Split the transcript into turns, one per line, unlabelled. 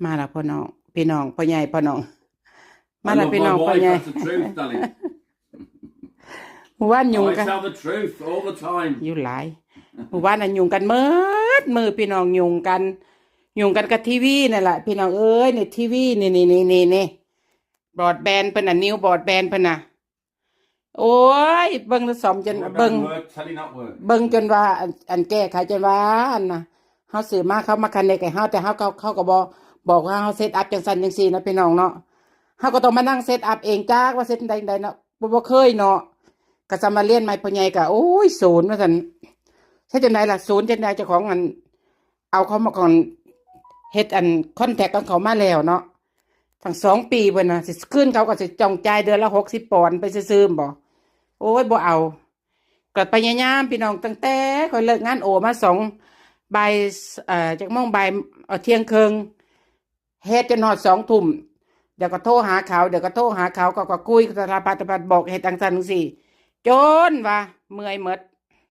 มาแล้วพ่อน้องพี่น้องพ่อใหญ่พ่อน้องมา
I
แล้ว
love
พี่น้
my
องพ่อ
wife.
ใหญ่
That's the truth, darling.
หมู่บ้านยุง
I
กัน
tell the truth all the time.
อยู่หลายหมู่บ้านน่ะยุงกันมือพี่น้องยุงกันกับทีวีนั่นแหละพี่น้องเอ้ยในทีวีนี่บรอดแบนด์เพิ่นน่ะนิวบรอดแบนด์เพิ่นน่ะโอ้ยเบิ่งแล้วสมจน
What
เบิ่ง
about work? Tell you not work.
เบิ่งจนว่าอันแก้ไขจนว่าอันน่ะเฮาซื้อมาเขามาคันในไก่เฮาแต่เฮาเขาก็บอกว่าเฮาเซตอัพจังซั่นจังซี่นะพี่น้องเนาะเฮาก็ต้องมานั่งเซตอัพเองจ้าว่าเซตใดๆเนาะบ่เคยเนาะก็จะมาเรียนใหม่พ่อใหญ่ก็โอ้ยศูนย์ว่าซั่นเฮ็ดจังไดล่ะศูนย์จังไดเจ้าของอันเอาเขามาก่อนเฮ็ดอันคอนแทคกับเขามาแล้วเนาะทั้ง2 ปีเพิ่นน่ะสิคืนเขาก็สิจ้องจ่ายเดือนละ60 ปอนด์ไปซื่อๆบ่โอ้ยบ่เอาก็พยายามพี่น้องตั้งแต่ค่อยเลิกงานโอมาบ่ายจักโมงบ่ายเที่ยงครึ่งเฮ็ดจนฮอด2 ทุ่มเดี๋ยวก็โทรหาเขาก็คุยสารพัดบอกเฮ็ดจังซั่นจังซี่จนว่าเมื่อยหมด